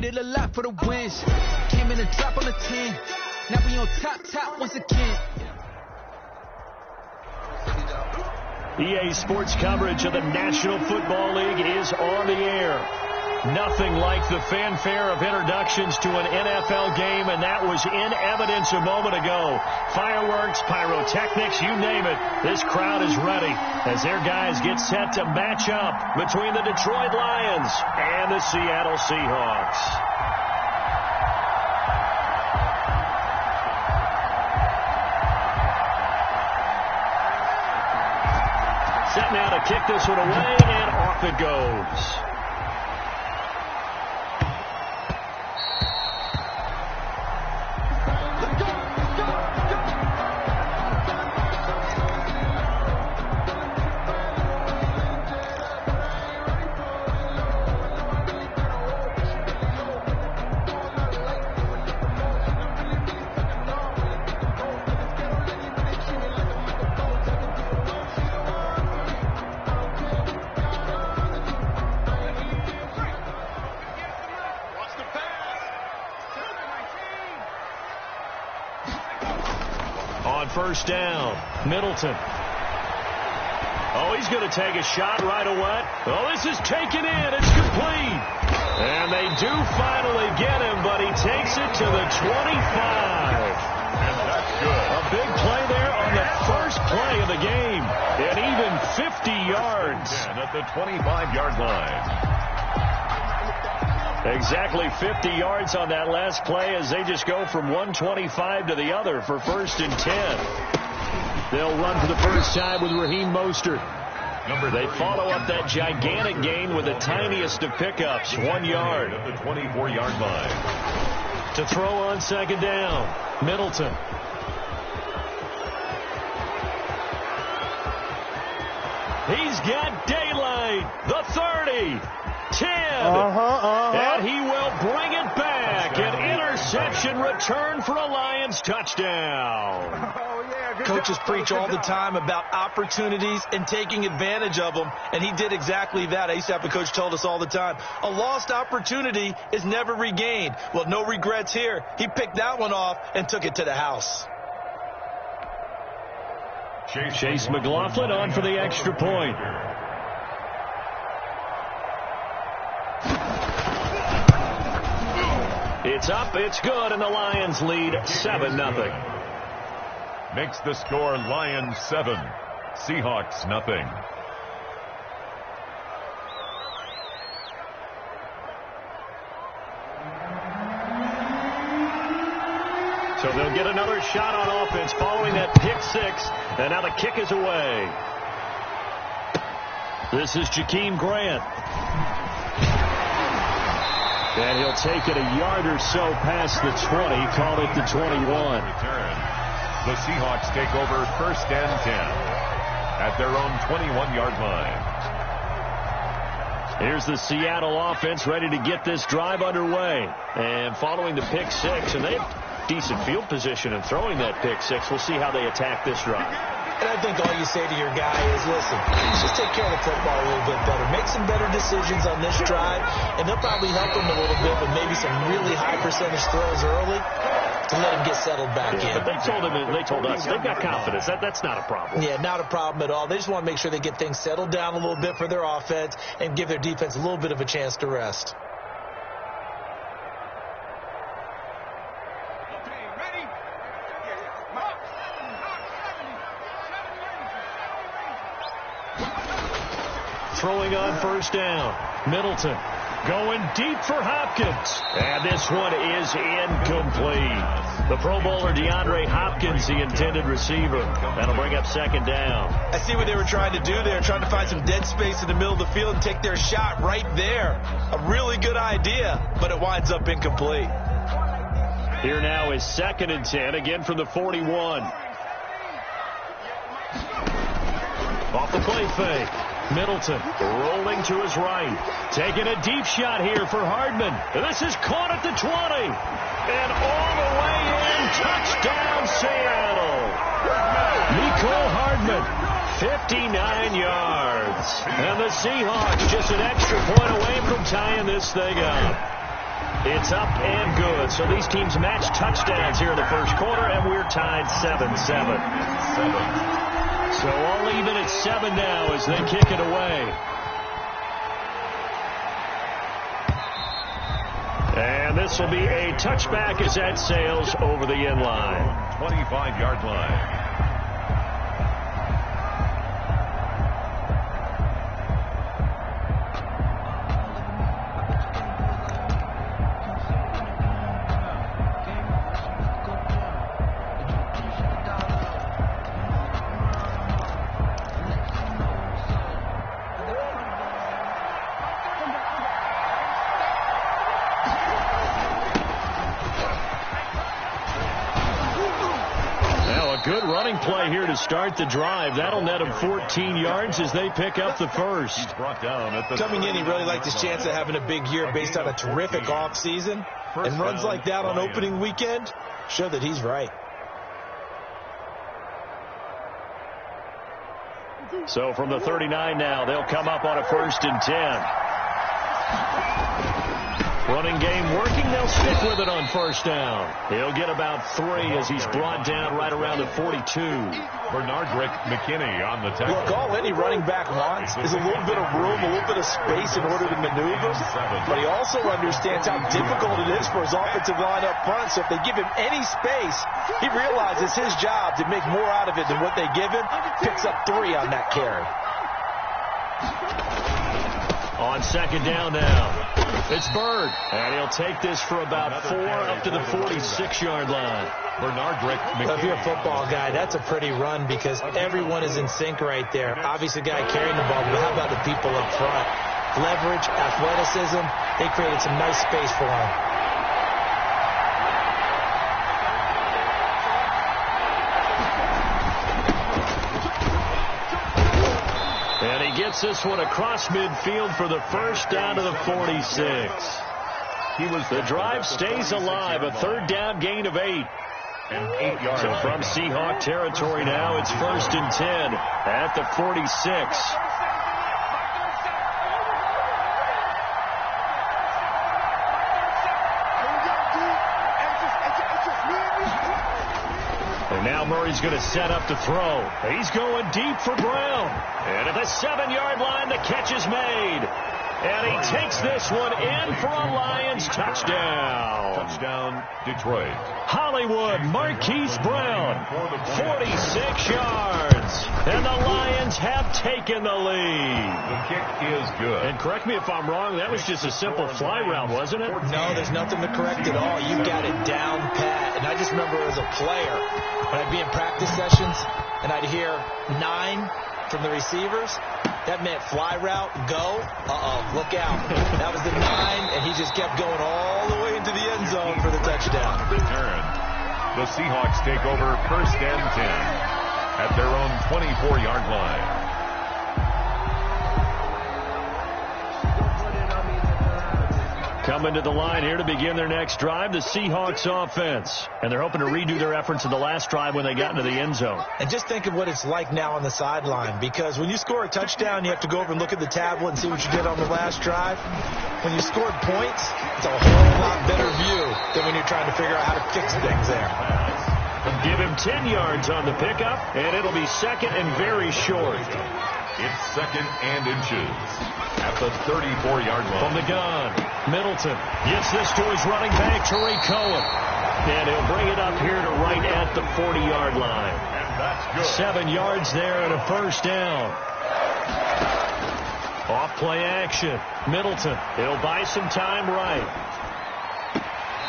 traded a lot for the wins. Came in a drop on the 10. Now we on top once again. EA Sports coverage of the National Football League is on the air. Nothing like the fanfare of introductions to an NFL game, and that was in evidence a moment ago. Fireworks, pyrotechnics, you name it. This crowd is ready as their guys get set to match up between the Detroit Lions and the Seattle Seahawks. Set now to kick this one away, and off it goes. First down, Middleton. Oh, he's going to take a shot right away. Oh, this is taken in. It's complete. And they do finally get him, but he takes it to the 25. And that's good. A big play there on the first play of the game. And even 50 yards. And at the 25-yard line. Exactly 50 yards on that last play as they just go from 125 to the other for 1st and 10. They'll run for the first time with Raheem Mostert. They follow up that gigantic gain with the tiniest of pickups, 1 yard. At the 24-yard line. To throw on second down, Middleton. He's got daylight, the 30. 10, and he will bring it back. An interception return for a Lions touchdown. Coaches preach all the time about opportunities and taking advantage of them, and he did exactly that. I used to have a coach told us all the time, a lost opportunity is never regained. Well, no regrets here. He picked that one off and took it to the house. Chase McLaughlin on for the extra point. It's up, it's good, and the Lions lead 7-0. Makes the score Lions 7, Seahawks nothing. So they'll get another shot on offense following that pick six, and now the kick is away. This is Jakeem Grant. And he'll take it a yard or so past the 20, call it the 21. The Seahawks take over 1st and 10 at their own 21-yard line. Here's the Seattle offense ready to get this drive underway. And following the pick six, and they have decent field position in throwing that pick six. We'll see how they attack this drive. And I think all you say to your guy is, listen, just take care of the football a little bit better. Make some better decisions on this drive, and they'll probably help him a little bit with maybe some really high percentage throws early to let him get settled back in. But they told us they've got confidence. That's not a problem. Yeah, not a problem at all. They just want to make sure they get things settled down a little bit for their offense and give their defense a little bit of a chance to rest. Throwing on first down, Middleton going deep for Hopkins. And this one is incomplete. The Pro Bowler DeAndre Hopkins, the intended receiver. That'll bring up second down. I see what they were trying to do there, trying to find some dead space in the middle of the field and take their shot right there. A really good idea, but it winds up incomplete. Here now is 2nd and 10, again from the 41. Off the play fake. Middleton rolling to his right. Taking a deep shot here for Hardman. This is caught at the 20. And all the way in. Touchdown, Seattle. Mecole Hardman, 59 yards. And the Seahawks just an extra point away from tying this thing up. It's up and good. So these teams match touchdowns here in the first quarter, and we're tied 7-7. So all even at 7 now as they kick it away. And this will be a touchback as that sails over the end line. 25-yard line. Good running play here to start the drive. That'll net him 14 yards as they pick up the first. He's brought down at the Coming in, he really liked his chance of having a big year based on a terrific offseason. And runs like that on opening weekend show that he's right. So from the 39 now, they'll come up on a 1st and 10. Running game working. They'll stick with it on 1st down. He'll get about 3 as he's brought down right around the 42. Bernardrick McKinney on the tackle. Look, all any running back wants is a little bit of room, a little bit of space in order to maneuver. But he also understands how difficult it is for his offensive line up front. So if they give him any space, he realizes his job to make more out of it than what they give him. Picks up 3 on that carry. On 2nd down now. It's Bird, and he'll take this for about 4 up to the 46-yard line. Bernardrick McKinney. If you're a football guy, that's a pretty run because everyone is in sync right there. Obviously, the guy carrying the ball, but how about the people up front? Leverage, athleticism, they created some nice space for him. And he gets this one across midfield for the first down to the 46. The drive stays alive. A 3rd down gain of 8. And 8 yards. So from Seahawk territory now, it's 1st and 10 at the 46. And now Murray's going to set up to throw. He's going deep for Brown. And at the 7-yard line, the catch is made. And he takes this one in for a Lions touchdown. Touchdown, Detroit. Hollywood, Marquise Brown, 46 yards. And the Lions have taken the lead. The kick is good. And correct me if I'm wrong, that was just a simple fly route, wasn't it? No, there's nothing to correct at all. You got it down pat. And I just remember as a player, when I'd be in practice sessions, and I'd hear 9 from the receivers, that meant fly route, go, look out. That was the 9, and he just kept going all the way into the end zone for the touchdown. Return. The Seahawks take over 1st and 10 at their own 24-yard line. Coming to the line here to begin their next drive, the Seahawks offense. And they're hoping to redo their efforts in the last drive when they got into the end zone. And just think of what it's like now on the sideline, because when you score a touchdown, you have to go over and look at the tablet and see what you did on the last drive. When you scored points, it's a whole lot better view than when you're trying to figure out how to fix things there. Give him 10 yards on the pickup, and it'll be 2nd and very short. It's 2nd and inches at the 34-yard line. From the gun, Middleton gets this to his running back, Tariq Cohen. And he'll bring it up here to right at the 40-yard line. And that's good. 7 yards there and a 1st down. Off play action. Middleton. He'll buy some time right.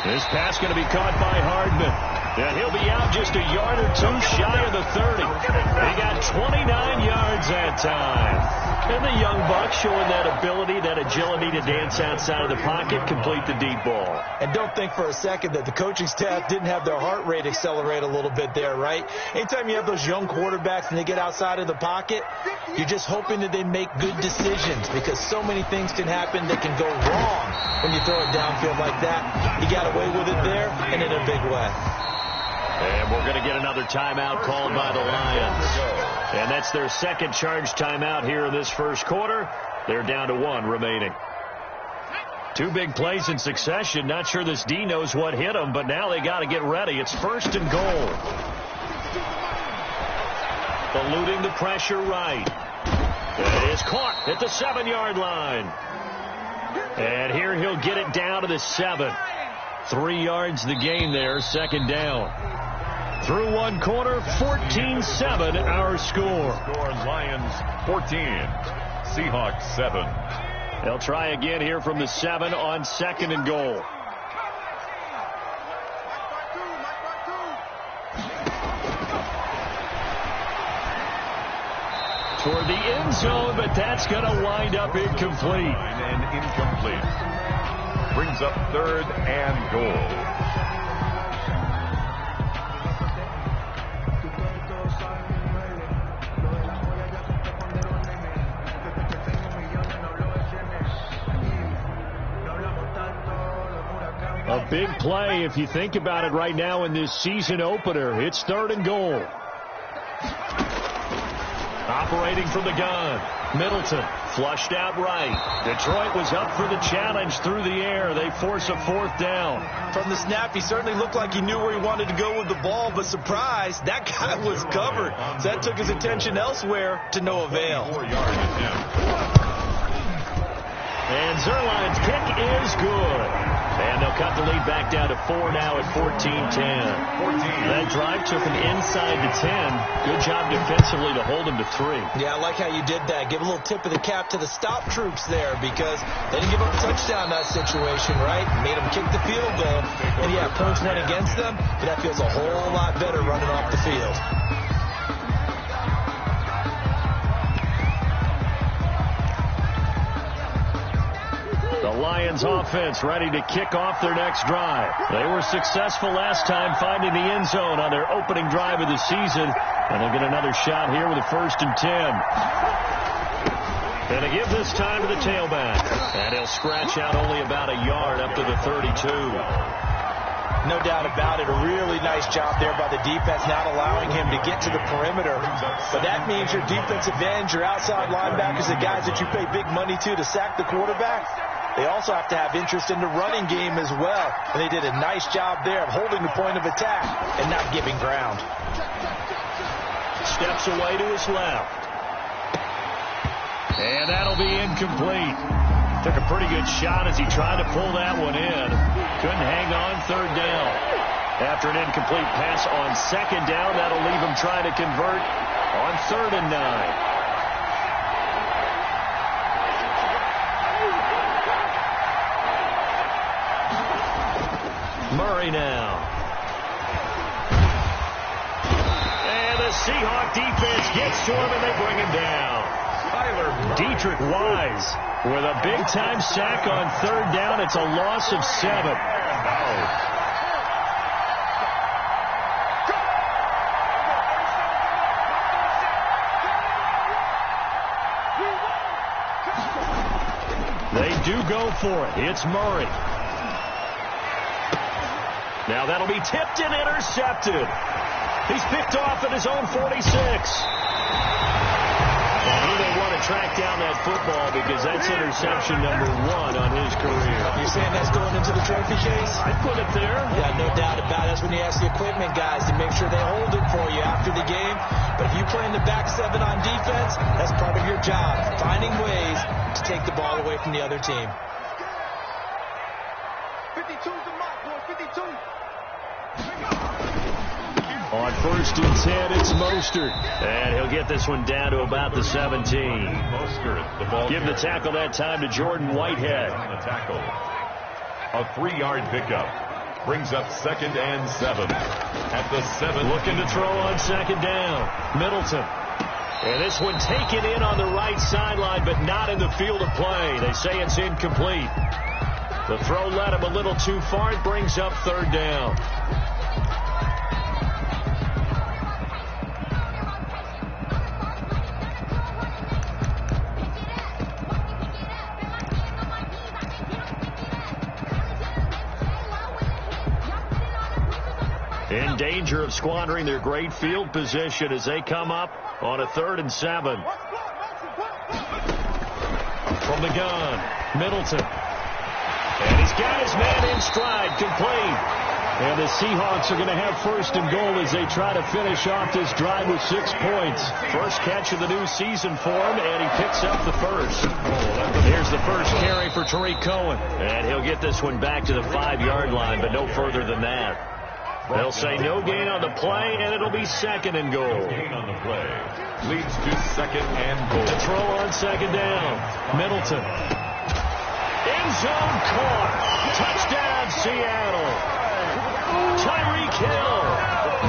This pass going to be caught by Hardman. And he'll be out just a yard or 2 shy of the 30. He got 29 yards that time. And the young buck showing that ability, that agility to dance outside of the pocket, complete the deep ball. And don't think for a second that the coaching staff didn't have their heart rate accelerate a little bit there, right? Anytime you have those young quarterbacks and they get outside of the pocket, you're just hoping that they make good decisions, because so many things can happen that can go wrong when you throw it downfield like that. He got away with it there and in a big way. And we're going to get another timeout called by the Lions. And that's their 2nd charge timeout here in this first quarter. They're down to 1 remaining. Two big plays in succession. Not sure this D knows what hit him, but now they got to get ready. It's 1st and goal. Eluding the pressure right. It is caught at the 7-yard line. And here he'll get it down to the 7. 3 yards the gain there, 2nd down. Through one quarter, 14-7 our score. Lions 14, Seahawks 7. They'll try again here from the 7 on 2nd and goal. Toward the end zone, but that's going to wind up incomplete. And incomplete. Brings up 3rd and goal. A big play if you think about it right now in this season opener. It's 3rd and goal. Operating from the gun. Middleton flushed out right. Detroit was up for the challenge through the air. They force a 4th down. From the snap, he certainly looked like he knew where he wanted to go with the ball, but surprise, that guy was covered. So that took his attention elsewhere to no avail. 4 yards attempt. And Zuerlein's kick is good. And they'll cut the lead back down to 4 now at 14-10. That drive took them inside the 10. Good job defensively to hold them to 3. Yeah, I like how you did that. Give a little tip of the cap to the stop troops there because they didn't give up a touchdown in that situation, right? Made them kick the field goal. And yeah, points went against them, but that feels a whole lot better running off the field. The Lions offense ready to kick off their next drive. They were successful last time finding the end zone on their opening drive of the season. And they'll get another shot here with a 1st and 10. And they give this time to the tailback. And he'll scratch out only about a yard up to the 32. No doubt about it. A really nice job there by the defense, not allowing him to get to the perimeter. But that means your defensive ends, your outside linebackers, the guys that you pay big money to sack the quarterback, they also have to have interest in the running game as well. And they did a nice job there of holding the point of attack and not giving ground. Steps away to his left. And that'll be incomplete. Took a pretty good shot as he tried to pull that one in. Couldn't hang on 3rd down. After an incomplete pass on 2nd down, that'll leave him trying to convert on 3rd and 9. Murray now. And the Seahawk defense gets to him and they bring him down. Deatrich Wise with a big-time sack on 3rd down. It's a loss of 7. They do go for it. It's Murray. Now that'll be tipped and intercepted. He's picked off at his own 46. And he may want to track down that football because that's interception number 1 on his career. You're saying that's going into the trophy case? I'd put it there. Yeah, no doubt about it. That's when you ask the equipment guys to make sure they hold it for you after the game. But if you play in the back 7 on defense, that's part of your job, finding ways to take the ball away from the other team. 52's the mark, boy, 52. On 1st and 10, it's Mostert. And he'll get this one down to about the 17. Mostert, the ball. Give the tackle that time to Jordan Whitehead. On the tackle. A 3-yard pickup. Brings up 2nd and 7. At the 7. Looking to throw on 2nd down. Middleton. And this one taken in on the right sideline, but not in the field of play. They say it's incomplete. The throw led him a little too far. It brings up 3rd down. In danger of squandering their great field position as they come up on a 3rd and 7. From the gun, Middleton. stride, complete. And the Seahawks are going to have first and goal as they try to finish off this drive with 6 points. First catch of the new season for him, and he picks up the first. Here's the first carry for Tariq Cohen. And he'll get this one back to the 5-yard line, but no further than that. They'll say no gain on the play, and it'll be second and goal. Gain on the play leads to second and goal. To throw on second down. Middleton. End zone caught. Touchdown, Seattle. Tyreek Hill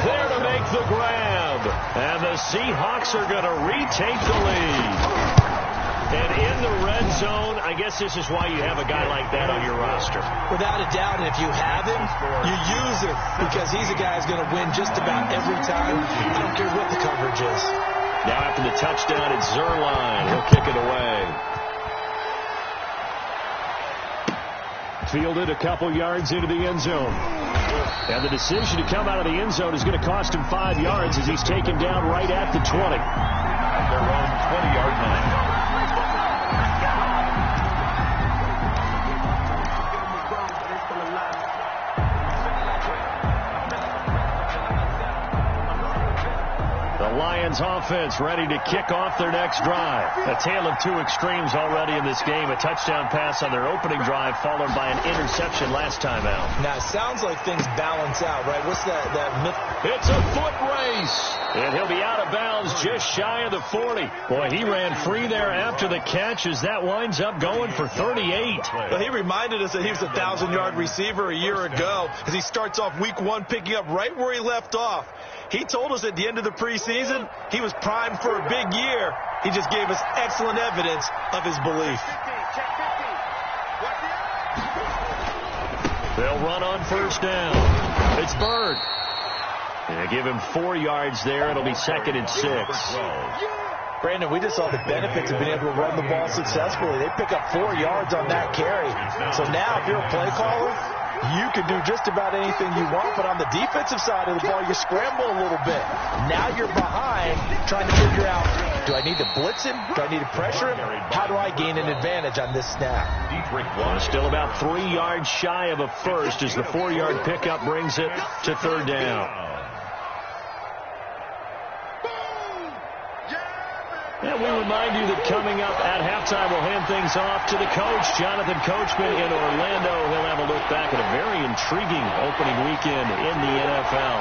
there to make the grab. And the Seahawks are going to retake the lead. And in the red zone, I guess this is why you have a guy like that on your roster. Without a doubt, and if you have him, you use him because he's a guy who's going to win just about every time. I don't care what the coverage is. Now after the touchdown, it's Zuerlein. He'll kick it away. Fielded a couple yards into the end zone. And the decision to come out of the end zone is going to cost him 5 yards as he's taken down right at the 20. At their own 20-yard line. Lions offense ready to kick off their next drive. A tale of two extremes already in this game. A touchdown pass on their opening drive followed by an interception last time out. Now, it sounds like things balance out, right? What's that myth? It's a foot race. And he'll be out of bounds just shy of the 40. Boy, he ran free there after the catch as that winds up going for 38. Well, he reminded us that he was a 1,000-yard receiver a year ago as he starts off week 1 picking up right where he left off. He told us at the end of the preseason he was primed for a big year. He just gave us excellent evidence of his belief. They'll run on first down. It's Bird. And give him 4 yards there. It'll be second and 6. Brandon, we just saw the benefits of being able to run the ball successfully. They pick up 4 yards on that carry. So now if you're a play caller, you can do just about anything you want, but on the defensive side of the ball, you scramble a little bit. Now you're behind trying to figure out, do I need to blitz him? Do I need to pressure him? How do I gain an advantage on this snap? Still about 3 yards shy of a first as the 4-yard pickup brings it to third down. And we remind you that coming up at halftime, we'll hand things off to the coach, Jonathan Coachman in Orlando. He'll have a look back at a very intriguing opening weekend in the NFL.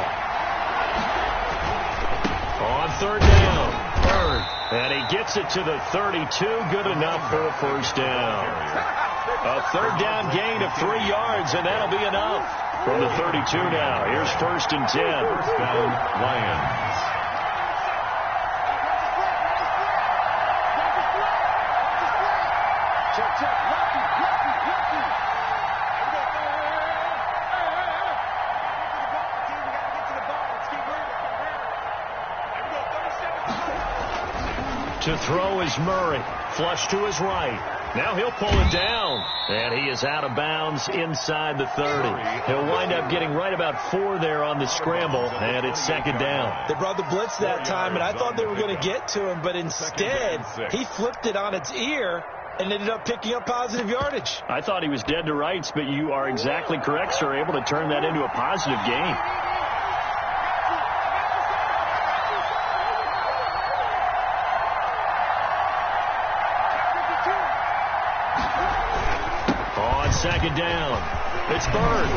On third down, Bird. And he gets it to the 32. Good enough for a first down. A third down gain of 3 yards, and that'll be enough. From the 32 now, here's first and 10. First down, Lions. To throw is Murray. Flush to his right. Now he'll pull it down. And he is out of bounds inside the 30. He'll wind up getting right about 4 there on the scramble. And it's second down. They brought the blitz that time, and I thought they were going to get to him. But instead, he flipped it on its ear and ended up picking up positive yardage. I thought he was dead to rights, but you are exactly correct, sir. Able to turn that into a positive gain. Second down. It's Bird.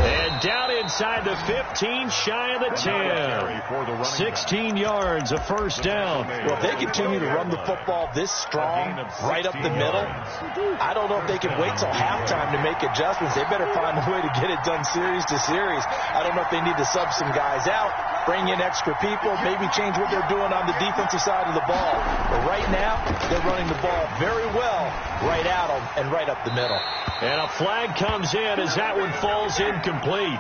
And down inside the 15, shy of the 10. 16 yards, a first down. Well, if they continue to run the football this strong, right up the middle, I don't know if they can wait till halftime to make adjustments. They better find a way to get it done series to series. I don't know if they need to sub some guys out, bring in extra people, maybe change what they're doing on the defensive side of the ball. But right now, they're running the ball very well right at them and right up the middle. And a flag comes in as that one falls incomplete.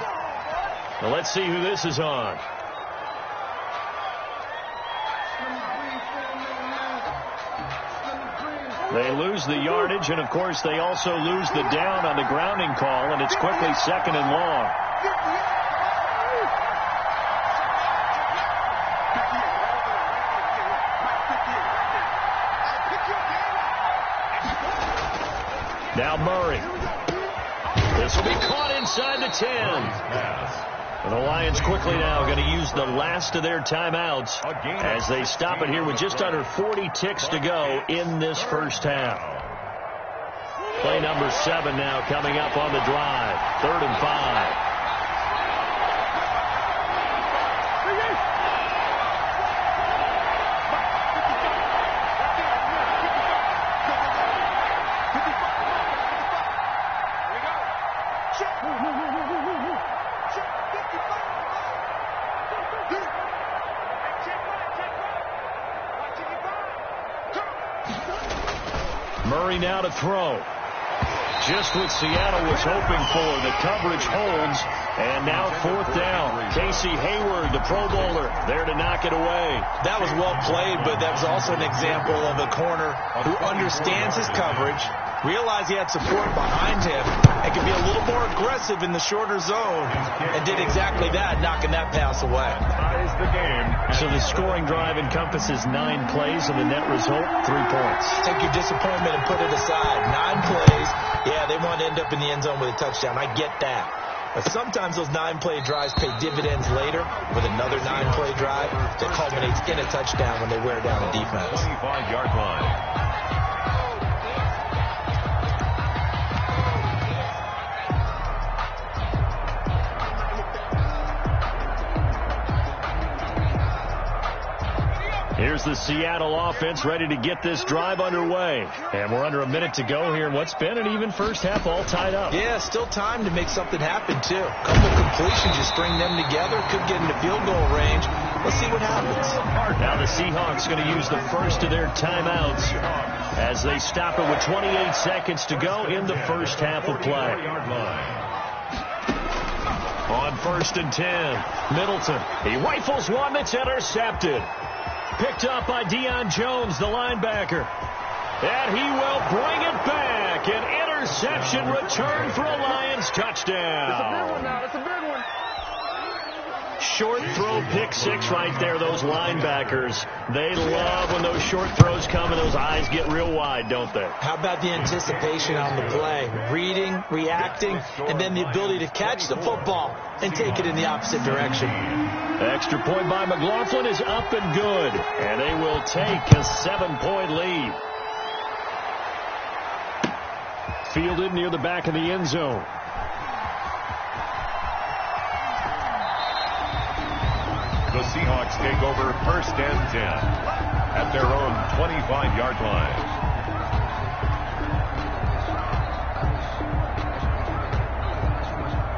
Well, let's see who this is on. They lose the yardage, and, of course, they also lose the down on the grounding call, and it's quickly second and long. Now Murray. This will be caught inside the 10. And the Lions quickly now going to use the last of their timeouts as they stop it here with just under 40 ticks to go in this first half. Play number 7 now coming up on the drive. 3rd and 5. Murray now to throw. Just what Seattle was hoping for. The coverage holds, and now 4th down. Casey Hayward, the Pro Bowler, there to knock it away. That was well played, but that was also an example of a corner who understands his coverage, realized he had support behind him, and can be a little more aggressive in the shorter zone, and did exactly that, knocking that pass away. So the scoring drive encompasses 9 plays, and the net result, 3 points. Take your disappointment and put it aside. 9 plays. Yeah, they want to end up in the end zone with a touchdown. I get that. But sometimes those 9-play drives pay dividends later with another 9-play drive that culminates in a touchdown when they wear down a defense. 25-yard line. Here's the Seattle offense ready to get this drive underway. And we're under a minute to go here in what's been an even first half, all tied up. Yeah, still time to make something happen, too. A couple completions, you string them together, could get into field goal range. Let's see what happens. Now the Seahawks going to use the first of their timeouts as they stop it with 28 seconds to go in the first half of play. On 1st and 10, Middleton. He rifles one that's intercepted. Picked up by Deion Jones, the linebacker. And he will bring it back. An interception return for a Lions touchdown. It's a big one now. It's a big one. Short throw pick 6 right there, those linebackers. They love when those short throws come and those eyes get real wide, don't they? How about the anticipation on the play? Reading, reacting, and then the ability to catch the football and take it in the opposite direction. Extra point by McLaughlin is up and good. And they will take a 7-point lead. Fielded near the back of the end zone. The Seahawks take over 1st and 10 at their own 25-yard line.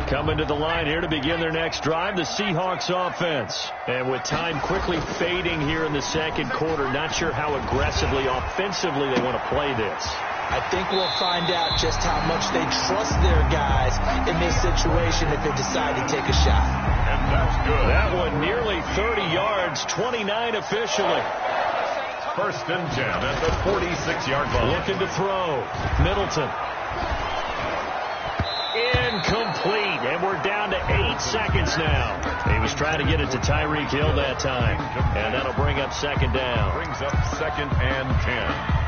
Coming to the line here to begin their next drive, the Seahawks offense. And with time quickly fading here in the second quarter, not sure how aggressively, offensively they want to play this. I think we'll find out just how much they trust their guys in this situation if they decide to take a shot. And that's good. That one nearly 30 yards, 29 officially. 1st and 10 at the 46-yard line. Looking to throw. Middleton. Incomplete, and we're down to 8 seconds now. He was trying to get it to Tyreek Hill that time, and that'll bring up 2nd down. Brings up 2nd and 10.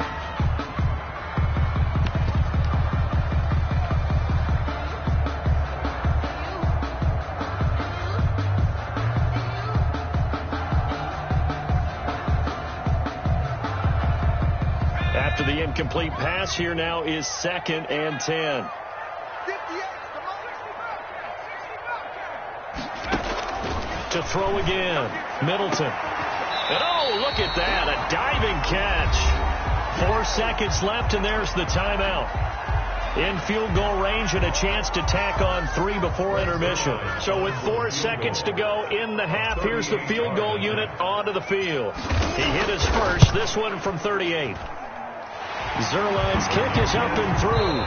After the incomplete pass, here now is 2nd and 10. To throw again, Middleton. And oh, look at that, a diving catch. 4 seconds left, and there's the timeout. In field goal range and a chance to tack on 3 before intermission. So with 4 seconds to go in the half, here's the field goal unit onto the field. He hit his first, this one from 38. Zuerlein's kick is up and through.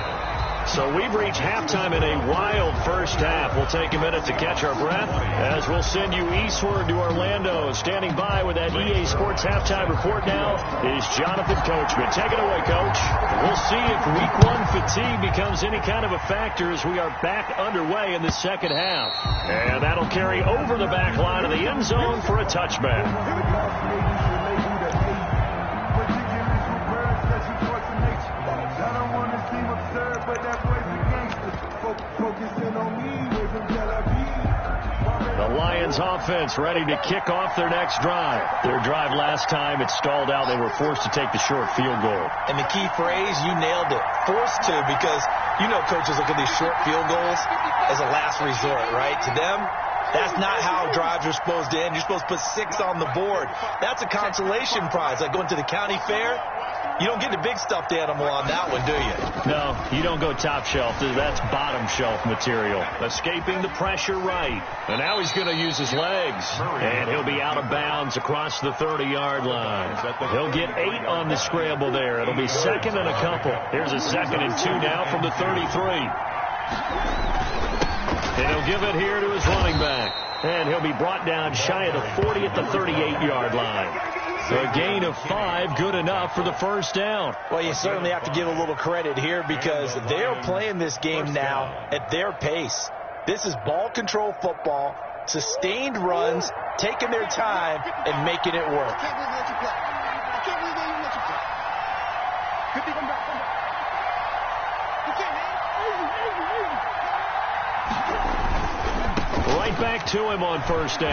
So we've reached halftime in a wild first half. We'll take a minute to catch our breath as we'll send you eastward to Orlando. Standing by with that EA Sports halftime report now is Jonathan Coachman. Take it away, Coach. We'll see if Week 1 fatigue becomes any kind of a factor as we are back underway in the second half. And that'll carry over the back line of the end zone for a touchback. I don't want to seem absurd, but that boy's a gangster. The Lions offense ready to kick off their next drive. Their drive last time, it stalled out. They were forced to take the short field goal. And the key phrase, you nailed it. Forced to, because you know coaches look at these short field goals as a last resort, right? To them, that's not how drives are supposed to end. You're supposed to put 6 on the board. That's a consolation prize. Like going to the county fair, you don't get the big stuffed animal on that one, do you? No, you don't go top shelf. That's bottom shelf material. Escaping the pressure right. And now he's going to use his legs. And he'll be out of bounds across the 30-yard line. He'll get 8 on the scramble there. It'll be second and a couple. Here's a 2nd and 2 now from the 33. And he'll give it here to his running back. And he'll be brought down shy of the 40 at the 38-yard line. A gain of 5, good enough for the first down. Well, you certainly have to give a little credit here because they're playing this game now at their pace. This is ball control football, sustained runs, taking their time, and making it work. Right back to him on first down.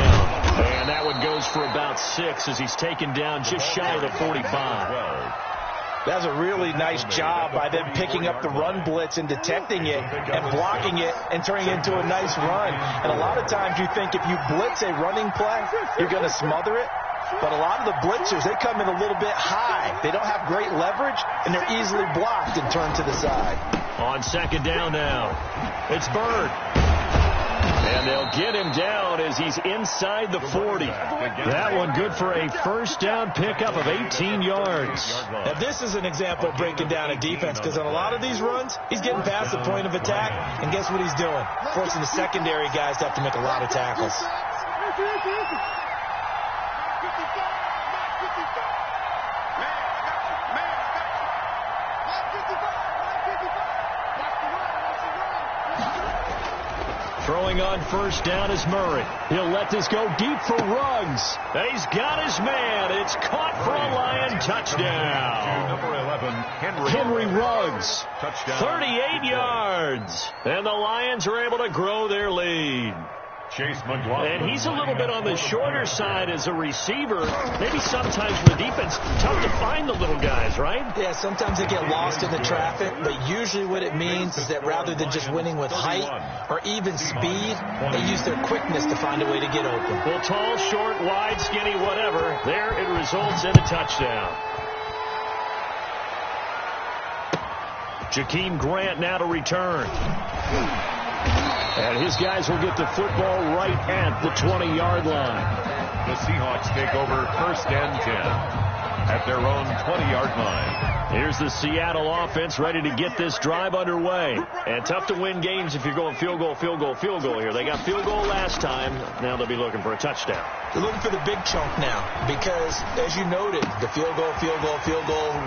And that one goes for about 6 as he's taken down just shy of the 45. That's a really nice job by them picking up the run blitz and detecting it and blocking it and turning it into a nice run. And a lot of times you think if you blitz a running play, you're going to smother it. But a lot of the blitzers, they come in a little bit high. They don't have great leverage, and they're easily blocked and turned to the side. On second down now, it's Bird. And they'll get him down as he's inside the 40. That one good for a first down pickup of 18 yards. Now, this is an example of breaking down a defense because on a lot of these runs, he's getting past the point of attack. And guess what he's doing? Forcing the secondary guys to have to make a lot of tackles. Throwing on first down is Murray. He'll let this go deep for Ruggs. And he's got his man. It's caught for a Lion touchdown. Number 11, Henry Ruggs. Touchdown. 38 yards. And the Lions are able to grow their lead. Chase McLaughlin. And he's a little bit on the shorter side as a receiver. Maybe sometimes for the defense, tough to find the little guys, right? Yeah, sometimes they get lost in the traffic, but usually what it means is that rather than just winning with height or even speed, they use their quickness to find a way to get open. Well, tall, short, wide, skinny, whatever, there it results in a touchdown. Jakeem Grant now to return. And his guys will get the football right at the 20-yard line. The Seahawks take over first and 10 at their own 20-yard line. Here's the Seattle offense ready to get this drive underway. And tough to win games if you're going field goal, field goal, field goal here. They got field goal last time. Now they'll be looking for a touchdown. They're looking for the big chunk now because, as you noted, the field goal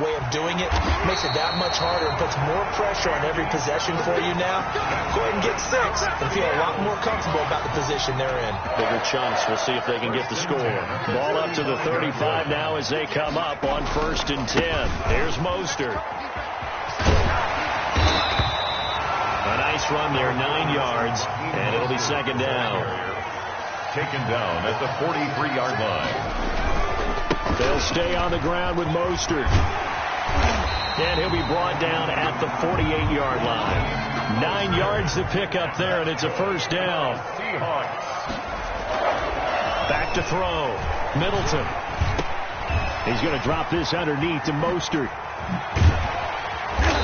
way of doing it makes it that much harder and puts more pressure on every possession for you now. Go ahead and get 6 and feel a lot more comfortable about the position they're in. Bigger chunks. We'll see if they can get the score. Ball up to the 35 now as they come up on first and 10. Here's Mostert. A nice run there, 9 yards, and it'll be second down. Taken down at the 43-yard line. They'll stay on the ground with Mostert. And he'll be brought down at the 48-yard line. 9 yards to pick up there, and it's a first down. Seahawks. Back to throw. Middleton. He's going to drop this underneath to Mostert.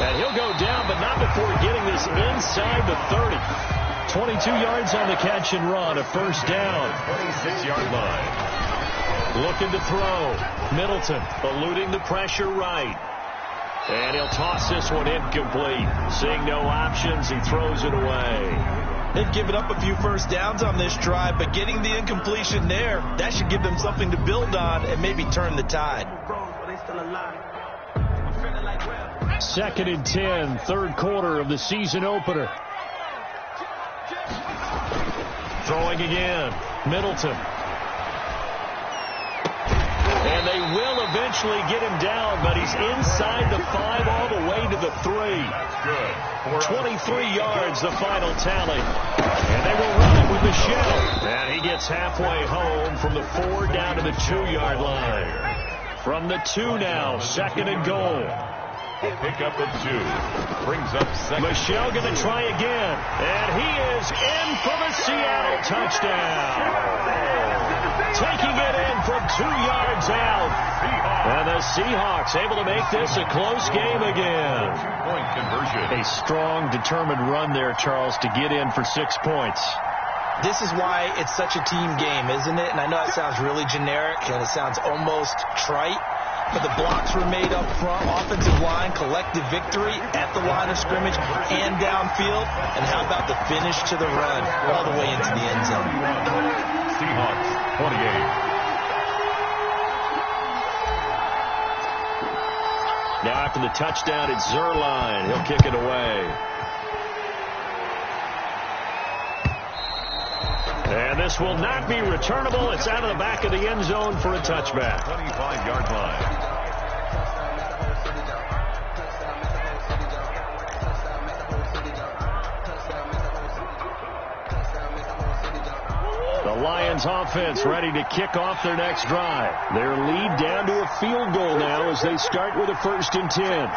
And he'll go down, but not before getting this inside the 30. 22 yards on the catch and run, a first down. 26-yard line. Looking to throw. Middleton eluding the pressure right. And he'll toss this one incomplete. Seeing no options, he throws it away. They've given up a few first downs on this drive, but getting the incompletion there, that should give them something to build on and maybe turn the tide. Second and 10, third quarter of the season opener. Throwing again. Middleton. And they will eventually get him down, but he's inside the 5 all the way to the 3. 23 yards, the final tally. And they will run it with Michel. And he gets halfway home from the 4 down to the 2-yard line. From the 2 now, 2nd and goal. Pick up at 2. Brings up 2nd. Michel going to try again. And he is in for the Seattle touchdown. Taking it in from 2 yards out. And the Seahawks able to make this a close game again. 2-point conversion. A strong, determined run there, Charles, to get in for 6 points. This is why it's such a team game, isn't it? And I know it sounds really generic and it sounds almost trite, but the blocks were made up front, offensive line, collective victory at the line of scrimmage and downfield. And how about the finish to the run all the way into the end zone? Seahawks 28. Now after the touchdown, it's Zuerlein. He'll kick it away. And this will not be returnable. It's out of the back of the end zone for a touchback. 25-yard line. The Lions offense ready to kick off their next drive. Their lead down to a field goal now as they start with a 1st and 10.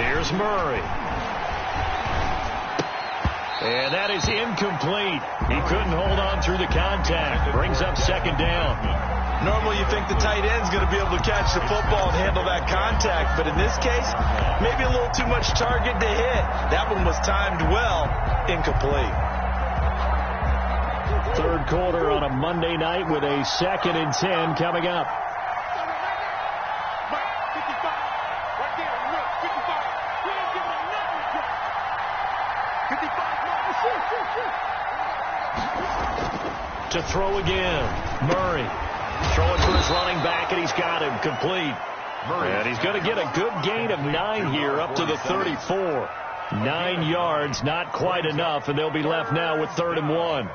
Here's Murray. And that is incomplete. He couldn't hold on through the contact. Brings up 2nd down. Normally you think the tight end's going to be able to catch the football and handle that contact, but in this case, maybe a little too much target to hit. That one was timed well, incomplete. 3rd quarter on a Monday night with a 2nd and 10 coming up. To throw again, Murray throwing for his running back, and he's got him complete. And he's going to get a good gain of 9 here up to the 34. 9 yards, not quite enough, and they'll be left now with 3rd and 1.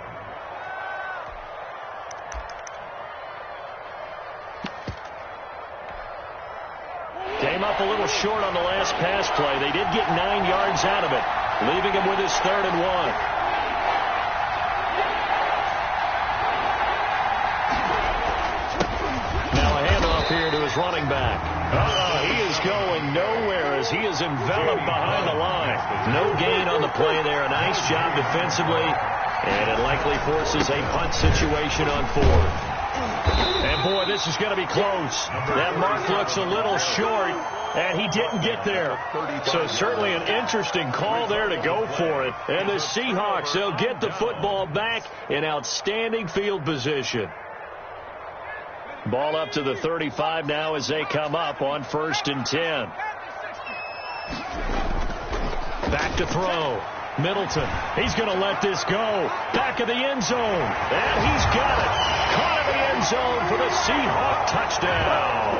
Came up a little short on the last pass play. They did get 9 yards out of it, leaving him with his 3rd and 1. Here to his running back. He is going nowhere as he is enveloped behind the line. No gain on the play there. A nice job defensively, and it likely forces a punt situation on 4th. And boy, this is going to be close. That mark looks a little short, and he didn't get there. So certainly an interesting call there to go for it. And the Seahawks, they'll get the football back in outstanding field position. Ball up to the 35 now as they come up on 1st and 10. Back to throw. Middleton. He's going to let this go. Back of the end zone. And he's got it. Caught in the end zone for the Seahawk touchdown.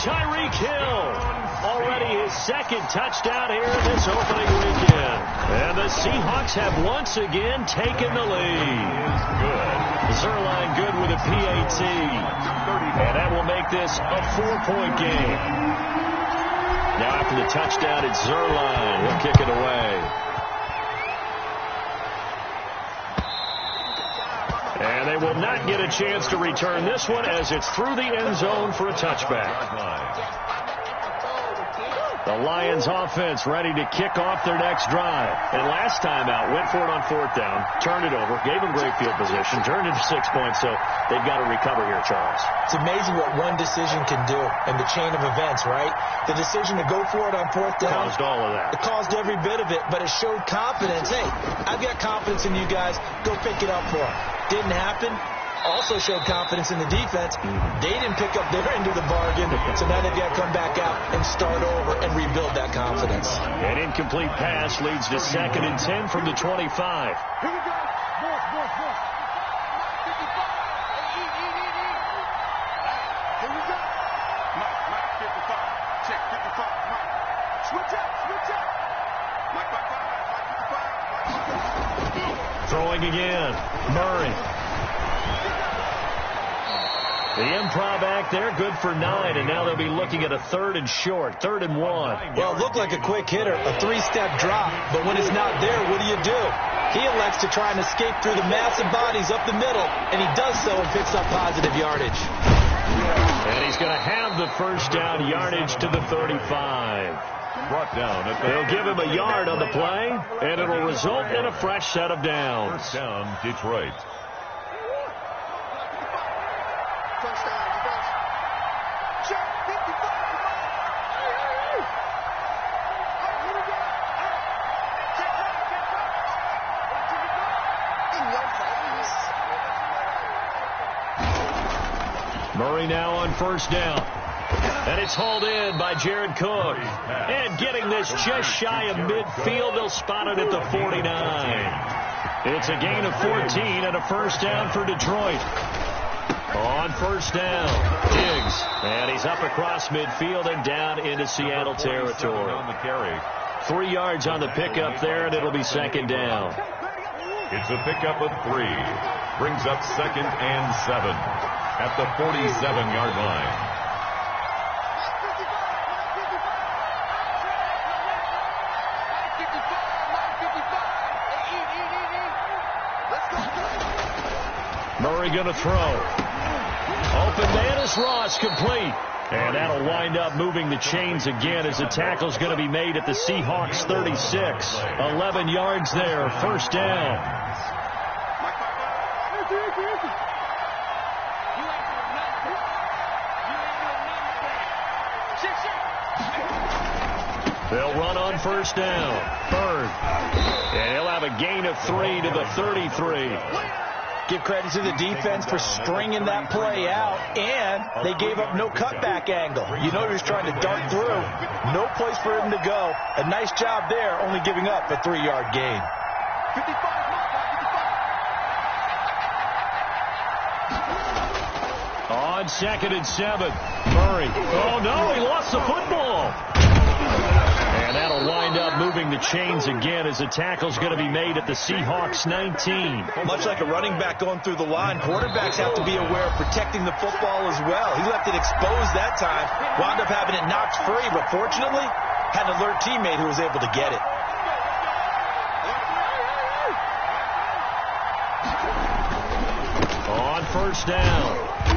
Tyreek Hill. Already his 2nd touchdown here in this opening weekend. And the Seahawks have once again taken the lead. Good. Zuerlein good with a PAT. And that will make this a 4-point game. Now after the touchdown, it's Zuerlein. He'll kick it away. And they will not get a chance to return this one as it's through the end zone for a touchback. The Lions offense ready to kick off their next drive. And last time out, went for it on 4th down, turned it over, gave them great field position, turned it to 6 points, so they've got to recover here, Charles. It's amazing what one decision can do in the chain of events, right? The decision to go for it on 4th down. Caused all of that. It caused every bit of it, but it showed confidence. Hey, I've got confidence in you guys. Go pick it up for them. Didn't happen. Also showed confidence in the defense. They didn't pick up their end of the bargain, so now they've got to come back out and start over and rebuild that confidence. An incomplete pass leads to 2nd and 10 from the 25. Here we go. Here we go. Mike, 55. Check, 55. Mike. Switch up. Mike, 55. Throwing again. Murray. The improv act there, good for 9, and now they'll be looking at a 3rd and short, 3rd and 1. Well, it looked like a quick hitter, a 3-step drop, but when it's not there, what do? He elects to try and escape through the massive bodies up the middle, and he does so and picks up positive yardage. And he's going to have the first down, yardage to the 35. Brought down. They'll give him a yard on the play, and it'll result in a fresh set of downs. First down, Detroit. Murray now on first down. And it's hauled in by Jared Cook. And getting this just shy of midfield, they'll spot it at the 49. It's a gain of 14 and a first down for Detroit. On first down, Diggs. And he's up across midfield and down into Seattle territory. On the carry. 3 yards on the pickup there, and it'll be second down. It's a pickup of 3. Brings up 2nd and 7 at the 47-yard line. Murray going to throw. Open man is Ross, complete. And that'll wind up moving the chains again as the tackle's going to be made at the Seahawks 36. 11 yards there, first down. They'll run on first down. Bird. And he'll have a gain of 3 to the 33. Give credit to the defense for stringing that play out, and they gave up no cutback angle. You know he was trying to dart through. No place for him to go. A nice job there, only giving up a 3-yard gain. On 2nd and 7, Murray. Oh, no, he lost the football. And that'll wind up moving the chains again as the tackle's going to be made at the Seahawks 19. Much like a running back going through the line, quarterbacks have to be aware of protecting the football as well. He left it exposed that time, wound up having it knocked free, but fortunately, had an alert teammate who was able to get it. On first down,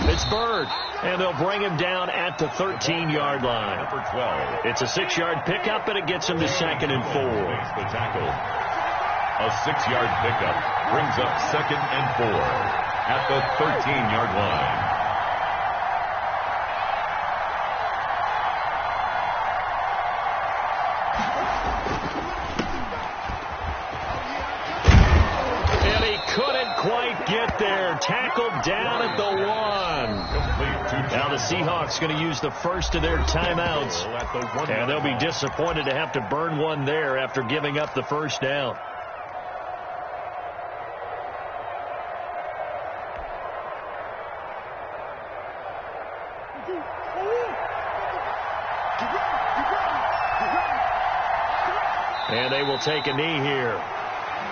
it's Bird. And they'll bring him down at the 13-yard line. Number 12. It's a 6-yard pickup, and it gets him to 2nd and 4. The tackle. A 6-yard pickup brings up 2nd and 4 at the 13-yard line. And he couldn't quite get there. Tackled down at the 1. Now the Seahawks going to use the first of their timeouts. And they'll be disappointed to have to burn one there after giving up the first down. And they will take a knee here.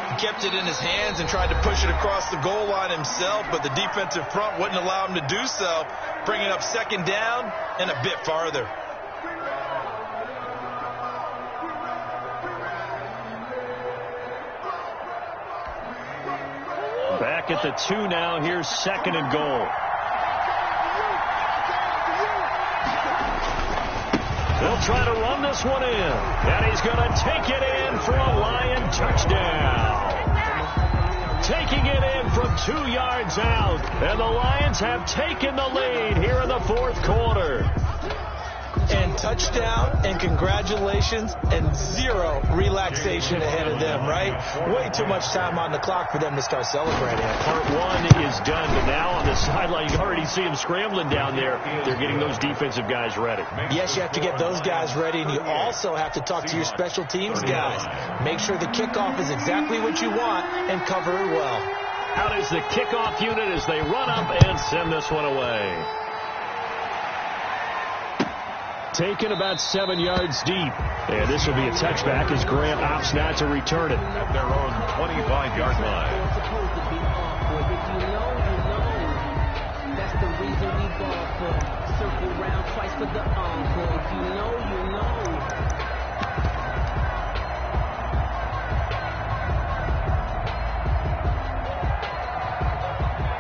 He kept it in his hands and tried to push it across the goal line himself, but the defensive front wouldn't allow him to do so, bringing up second down and a bit farther. Back at the 2 now. Here's 2nd and goal. They'll try to run this one in. And he's going to take it in for a Lion touchdown. Taking it in from 2 yards out. And the Lions have taken the lead here in the 4th quarter. And touchdown and congratulations and 0 relaxation ahead of them, right? Way too much time on the clock for them to start celebrating. Part 1 is done, but now on the sideline, you already see them scrambling down there. They're getting those defensive guys ready. Yes, you have to get those guys ready, and you also have to talk to your special teams guys. Make sure the kickoff is exactly what you want and cover it well. Out is the kickoff unit as they run up and send this one away. Taken about 7 yards deep. And this will be a touchback as Grant opts not to return it. At their own 25-yard line. for the encore. If you know, you know.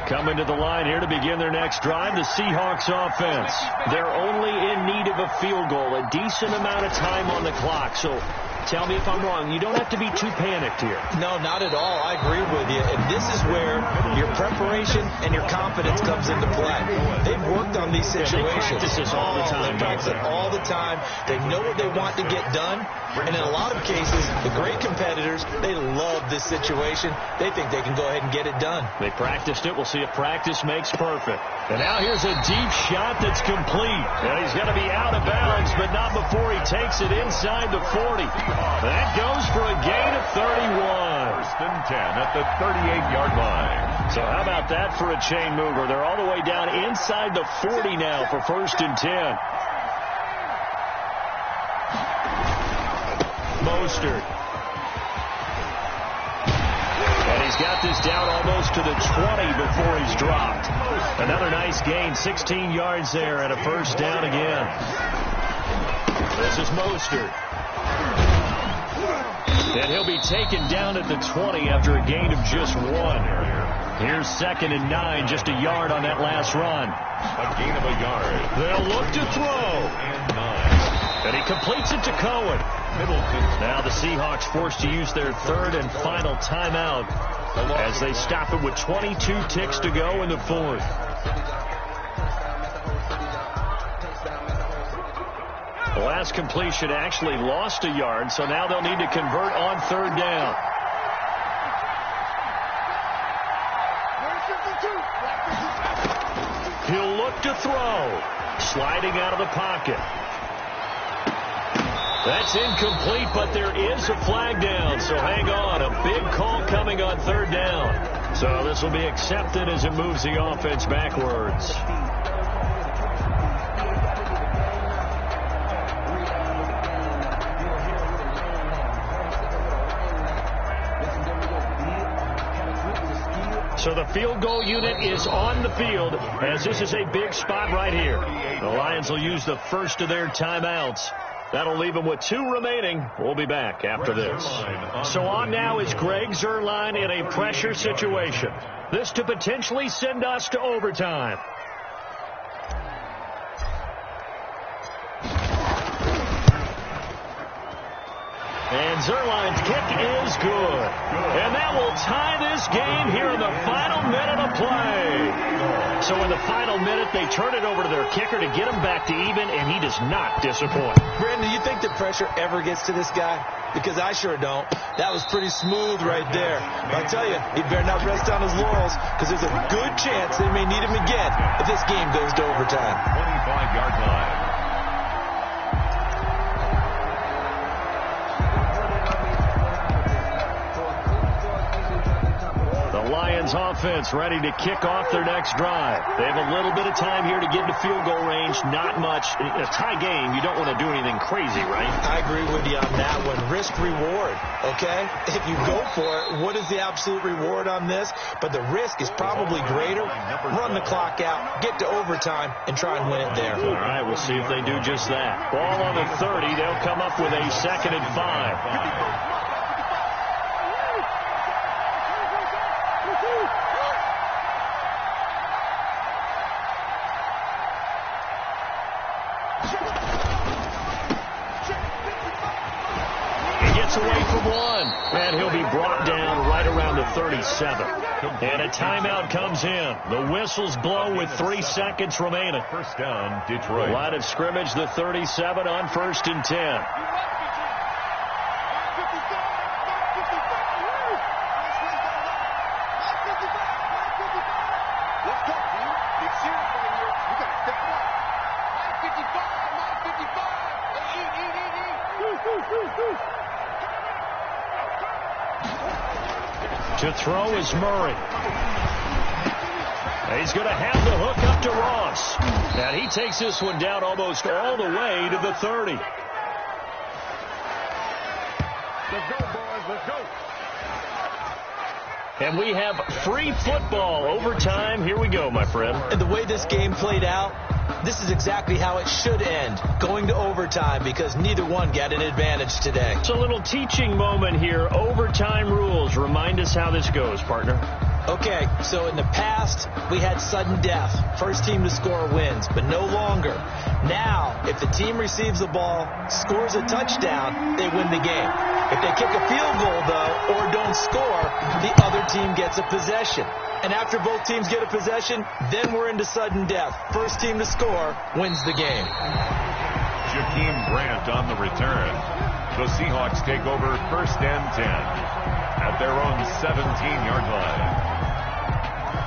Coming to the line here to begin their next drive, the Seahawks offense. They're only in need of a field goal, a decent amount of time on the clock. So tell me if I'm wrong. You don't have to be too panicked here. No, not at all. I agree with you. And this is where your preparation and your confidence comes into play. They've worked on these situations. They practice this all the time. They practice it all the time. They know what they want to get done. And in a lot of cases, the great competitors, they love this situation. They think they can go ahead and get it done. They practiced it. We'll see if practice makes perfect. And now here's a deep shot that's complete. And he's going to be out of bounds, but not before he takes it inside the 40. That goes for a gain of 31. First and 10 at the 38-yard line. So how about that for a chain mover? They're all the way down inside the 40 now for first and 10. Mostert. And he's got this down almost to the 20 before he's dropped. Another nice gain, 16 yards there, and a first down again. This is Mostert. And he'll be taken down at the 20 after a gain of just 1. Here's 2nd and 9, just a yard on that last run. A gain of a yard. They'll look to throw. And he completes it to Cohen. Now the Seahawks forced to use their 3rd and final timeout as they stop it with 22 ticks to go in the 4th. The last completion actually lost a yard, so now they'll need to convert on 3rd down. He'll look to throw. Sliding out of the pocket. That's incomplete, but there is a flag down, so hang on. A big call coming on 3rd down. So this will be accepted as it moves the offense backwards. So the field goal unit is on the field as this is a big spot right here. The Lions will use the first of their timeouts. That'll leave them with 2 remaining. We'll be back after this. So on now is Greg Zuerlein in a pressure situation. This to potentially send us to overtime. And Zuerlein's kick is good. And that will tie this game here in the final minute of play. So in the final minute, they turn it over to their kicker to get him back to even, and he does not disappoint. Brandon, you think the pressure ever gets to this guy? Because I sure don't. That was pretty smooth right there. But I tell you, he better not rest on his laurels because there's a good chance they may need him again if this game goes to overtime. 25-yard line. Lions offense ready to kick off their next drive. They have a little bit of time here to get into field goal range. Not much. In a tie game, you don't want to do anything crazy, right? I agree with you on that one. Risk reward, okay? If you go for it, what is the absolute reward on this? But the risk is probably greater. Run the clock out, get to overtime, and try and win it there. All right, we'll see if they do just that. Ball on the 30. They'll come up with a 2nd and 5. Away from 1, and he'll be brought down right around the 37. And a timeout comes in. The whistles blow with 3 seconds remaining. First down, Detroit. Line of scrimmage, the 37 on 1st and 10. To throw is Murray. He's going to have the hook up to Ross. And he takes this one down almost all the way to the 30. Let's go, boys. Let's go. And we have free football overtime. Here we go, my friend. And the way this game played out, this is exactly how it should end, going to overtime, because neither one got an advantage today. It's a little teaching moment here. Overtime rules. Remind us how this goes, partner. Okay, so in the past, we had sudden death. First team to score wins, but no longer. Now, if the team receives the ball, scores a touchdown, they win the game. If they kick a field goal, though, or don't score, the other team gets a possession. And after both teams get a possession, then we're into sudden death. First team to score wins the game. Jakeem Grant on the return. The Seahawks take over 1st and 10 at their own 17-yard line.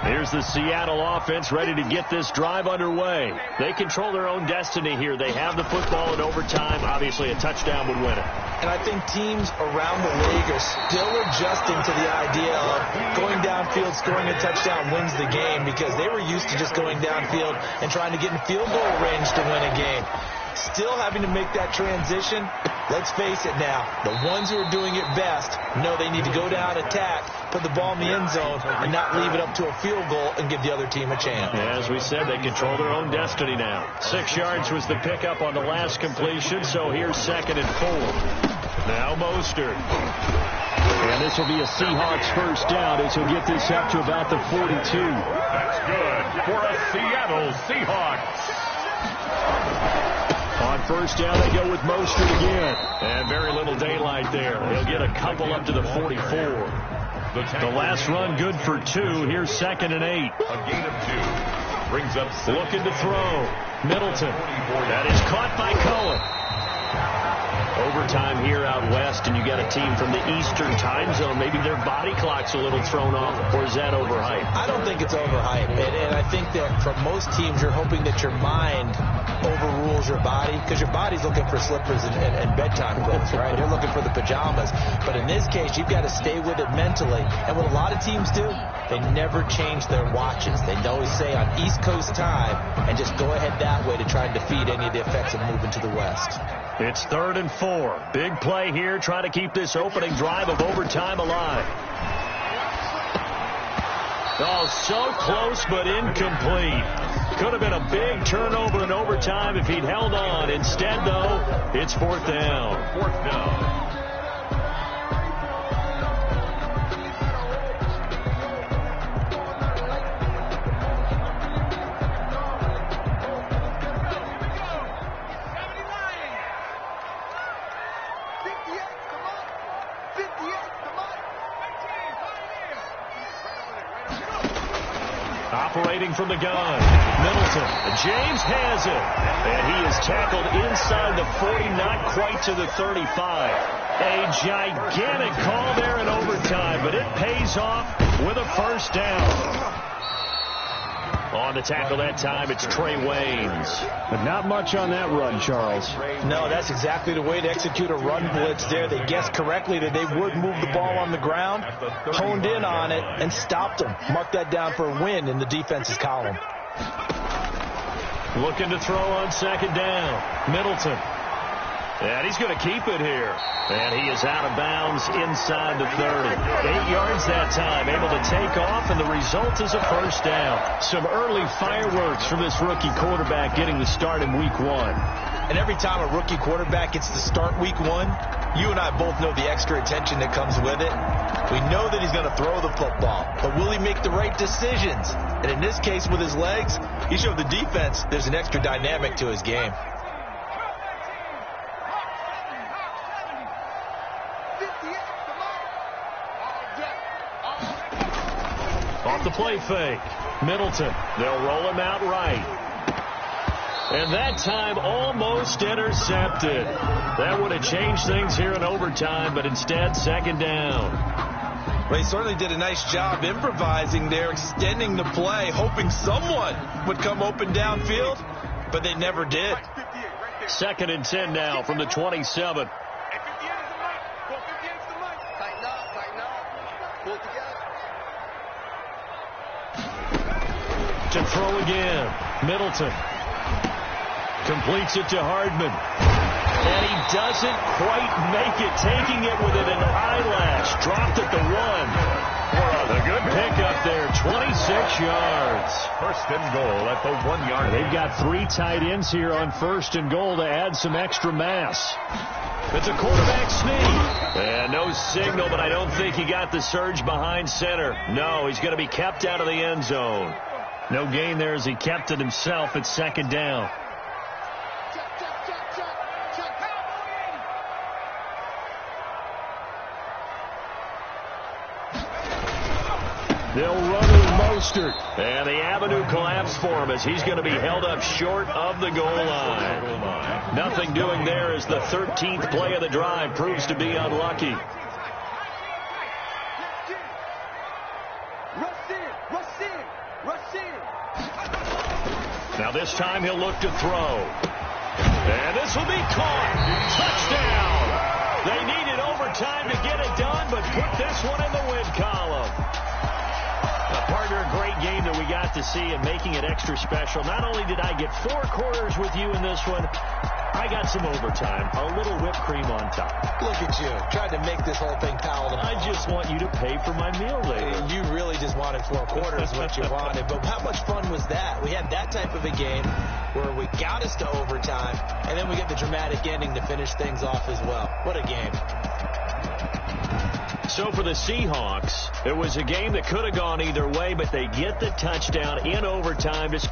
Here's the Seattle offense ready to get this drive underway. They control their own destiny here. They have the football in overtime. Obviously, a touchdown would win it. And I think teams around the league are still adjusting to the idea of going downfield, scoring a touchdown wins the game, because they were used to just going downfield and trying to get in field goal range to win a game. Still having to make that transition. Let's face it now, the ones who are doing it best know they need to go down, attack, put the ball in the end zone, and not leave it up to a field goal and give the other team a chance. As we said, they control their own destiny now. 6 yards was the pickup on the last completion, so here's 2nd and 4. Now Mostert. And this will be a Seahawks first down as he'll get this up to about the 42. That's good for a Seattle Seahawks. On first down, they go with Mostert again. And very little daylight there. He'll get a couple up to the 44. The last run good for 2. Here's 2nd and 8. A gain of 2. Brings up looking to throw. Middleton. That is caught by Cohen. Overtime here out west, and you got a team from the Eastern time zone. Maybe their body clock's a little thrown off, or is that overhyped? I don't think it's overhyped, and I think that for most teams, you're hoping that your mind overrules your body, because your body's looking for slippers and bedtime clothes, right? You're looking for the pajamas. But in this case, you've got to stay with it mentally. And what a lot of teams do, they never change their watches. They always say on East Coast time, and just go ahead that way to try and defeat any of the effects of moving to the west. It's 3rd and 4. Big play here, trying to keep this opening drive of overtime alive. Oh, so close but incomplete. Could have been a big turnover in overtime if he'd held on. Instead, though, it's 4th down. 4th down. Operating from the gun, Middleton. James has it. And he is tackled inside the 40, not quite to the 35. A gigantic call there in overtime, but it pays off with a first down. On the tackle that time, it's Trey Waynes. But not much on that run, Charles. No, that's exactly the way to execute a run blitz there. They guessed correctly that they would move the ball on the ground, honed in on it, and stopped them. Mark that down for a win in the defense's column. Looking to throw on 2nd down. Middleton. And he's going to keep it here. And he is out of bounds inside the 30. 8 yards that time, able to take off, and the result is a first down. Some early fireworks from this rookie quarterback getting the start in week 1. And every time a rookie quarterback gets to start week 1, you and I both know the extra attention that comes with it. We know that he's going to throw the football, but will he make the right decisions? And in this case, with his legs, he showed the defense there's an extra dynamic to his game. Off the play fake. Middleton. They'll roll him out right. And that time almost intercepted. That would have changed things here in overtime, but instead 2nd down. Well, he certainly did a nice job improvising there, extending the play, hoping someone would come open downfield, but they never did. 2nd and 10 now from the 27. To throw again. Middleton. Completes it to Hardman. And he doesn't quite make it. Taking it within an eyelash. Dropped at the 1. A good pickup there, 26 yards. First and goal at the 1 yard. They've got 3 tight ends here on first and goal to add some extra mass. It's a quarterback sneak. And no signal, but I don't think he got the surge behind center. No, he's going to be kept out of the end zone. No gain there as he kept it himself at second down. They'll run with Mostert. And the avenue collapsed for him as he's going to be held up short of the goal line. Nothing doing there as the 13th play of the drive proves to be unlucky. Now this time he'll look to throw. And this will be caught. Touchdown. They needed overtime to get it done, but put this one in the win column. Partner, a great game that we got to see and making it extra special. Not only did I get 4 quarters with you in this one, I got some overtime, a little whipped cream on top. Look at you, trying to make this whole thing palatable. I just want you to pay for my meal later. You really just wanted 4 quarters, what you wanted. But how much fun was that? We had that type of a game where we got us to overtime, and then we get the dramatic ending to finish things off as well. What a game. So for the Seahawks, it was a game that could have gone either way, but they get the touchdown in overtime. Just